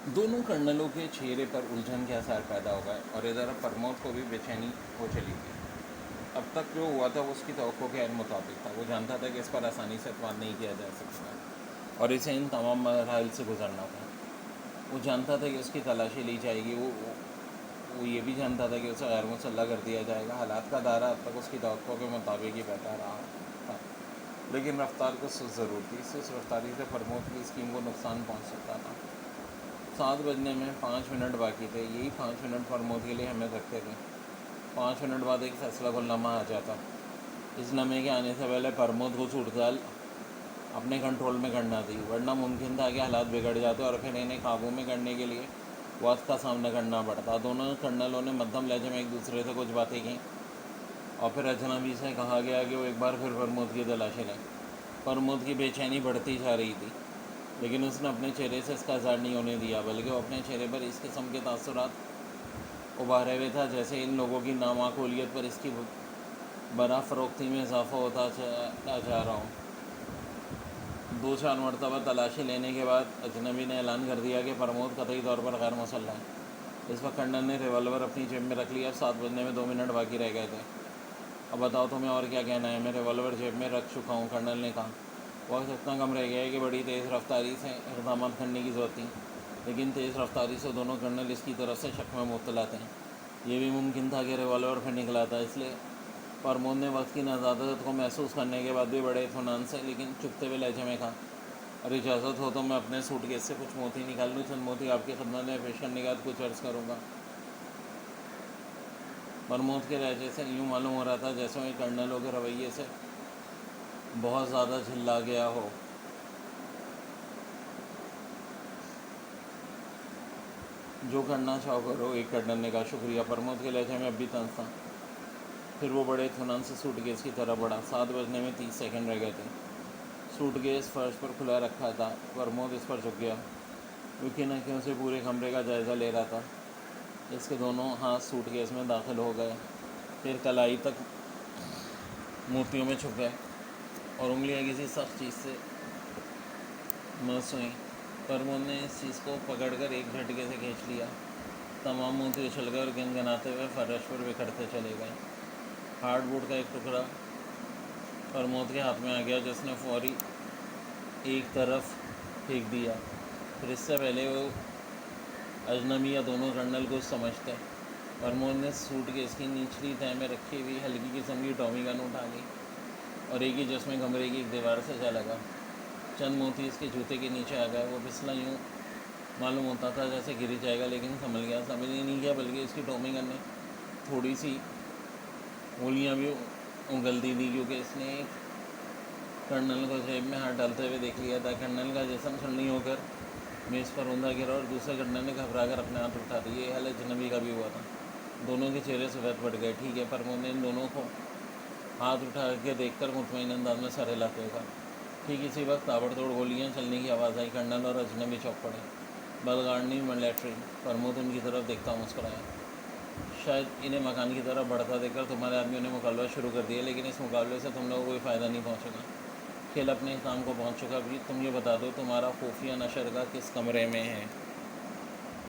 दोनों कर्नलों के चेहरे पर उलझन के आसार पैदा हो गए और इधर प्रमोद को भी बेचैनी हो चली थी। अब तक जो हुआ था वो उसकी तवक्को के मुताबिक था। वो जानता था कि इस पर आसानी से एतमाद नहीं किया जा सकता और इसे इन तमाम मराहल से गुजरना था। वो जानता था कि उसकी तलाशी ली जाएगी। वो ये भी जानता था कि उसे गैर मुसल्ला कर दिया जाएगा। हालात का दायरा अब तक उसकी तवक्को के मुताबिक ही बहता रहा था, लेकिन रफ्तार को सुस्त ज़रूर थी। इस रफ्तारी से प्रमोद की स्कीम को नुकसान पहुंच सकता था। 7 बजने में 5 मिनट बाकी थे। यही 5 मिनट प्रमोद के लिए हमें रखते थे। 5 मिनट बाद एक फैसला कुलनामा आ जाता। इस लम्हे के आने से पहले प्रमोद को सूरत अपने कंट्रोल में करना थी, वरना मुमकिन था कि हालात बिगड़ जाते और फिर इन्हें काबू में करने के लिए वक्त का सामना करना पड़ता। दोनों कर्नलों ने मध्यम लहजे में एक दूसरे से कुछ बातें की और फिर अजनबी से कहा गया कि वो एक बार फिर प्रमोद की तलाशी लें। प्रमोद की बेचैनी बढ़ती जा रही थी, लेकिन उसने अपने चेहरे से इसका इज़हार नहीं होने दिया, बल्कि वो अपने चेहरे पर इस किस्म के तासुरात उभारे हुए था जैसे इन लोगों की नामाकूलियत पर इसकी बरा फ़रोख्ती में इजाफा होता जा रहा हूँ। 2-4 मरतबा तलाशी लेने के बाद अजनबी ने ऐलान कर दिया कि प्रमोद कतई तौर पर गैर मुसल्लह है। इस वक्त कर्नल ने रिवॉल्वर अपनी जेब में रख लिया। 7 बजने में 2 मिनट बाकी रह गए थे। अब बताओ तुम्हें और क्या कहना है? मैं रिवॉल्वर जेब में रख चुका हूँ, कर्नल ने कहा। वक्त इतना कम रह गया है कि बड़ी तेज़ रफ्तारी से इक़दाम करने की ज़रूरत थी, लेकिन तेज़ रफ्तारी से दोनों कर्नल इसकी तरफ से शक में मुब्तला थे। ये भी मुमकिन था कि रिवॉल्वर फिर निकला था। इसलिए प्रमोद ने वक्त की नज़ाकत को महसूस करने के बाद भी बड़े इत्मीनान से लेकिन चुपते हुए लहजे में कहा, अरे इजाज़त हो तो मैं अपने सूटकेस से कुछ मोती निकाल लूँ? चंद मोती आपकी खिदमत में पेश करने के बाद कुछ अर्ज़ करूँगा। प्रमोद के लहजे से यूँ मालूम हो रहा था जैसे वो कर्नलों के रवैये से बहुत ज़्यादा झिल्ला गया हो। जो करना चाहो करो, एक कर्नल ने कहा। शुक्रिया। प्रमोद के लहजे में अब भी तंज था। फिर वो बड़े इत्मीनान से सूटकेस की तरफ बढ़ा। 7 बजने में 30 सेकंड रह गए थे। सूटकेस फर्श पर खुला रखा था। प्रमोद इस पर झुक गया। यकीन आँखों से पूरे कमरे का जायज़ा ले रहा था। इसके दोनों हाथ सूटकेस में दाखिल हो गए, फिर कलाई तक मोतियों में छुप गए और उंगलियां किसी सख्त चीज़ से मस हुई। प्रमोद ने इस चीज़ को पकड़कर एक झटके से खींच लिया। तमाम मोती उछल गए और गनगनाते हुए फर्श पर बिखरते चले गए। हार्डवुड का एक टुकड़ा प्रमोद के हाथ में आ गया, जिसने फौरी एक तरफ फेंक दिया। फिर इससे पहले वो अजनबी या दोनों कर्नल को समझते, प्रमोद ने सूटकेस की निचली तह में रखी हुई हल्की किस्म की टॉमी गन उठा ली और एक ही जिसमें कमरे की एक दीवार से जा लगा। चंद मोती इसके जूते के नीचे आ गए। वो फिसला यूँ मालूम होता था जैसे गिर जाएगा, लेकिन समझ ही नहीं गया, बल्कि इसकी टॉमी गन ने थोड़ी सी उंगलियाँ भी उंगल दी थी, क्योंकि इसने एक कर्नल को जेब में हाथ डालते हुए देख लिया था। कर्नल का जिस्म छलनी होकर मेज़ पर औंधा गिरा और दूसरे कर्नल ने घबराकर अपने हाथ उठा दिए। ये हाल अजनबी का भी हुआ था। दोनों के चेहरे सफ़ेद पड़ गए। ठीक है, प्रमोद ने इन दोनों को हाथ उठा के देखकर मुतमईन अंदाज में सर हिलाते हुए कहा। ठीक इसी वक्त ताबड़तोड़ गोलियां चलने की आवाज़ आई। कर्नल और अजनबी चौंक पड़े। बलगाड़नी मिलिट्री। प्रमोद उनकी तरफ देखता मुस्कुराया। शायद इन्हें मकान की तरफ बढ़ता देखकर तुम्हारे आदमियों ने मुकाबला शुरू कर दिया, लेकिन इस मुकाबले से तुम लोगों को कोई फ़ायदा नहीं पहुँचेगा। खेल अपने काम को पहुँच चुका। अभी तुम ये बता दो, तुम्हारा खुफिया नशर का किस कमरे में है?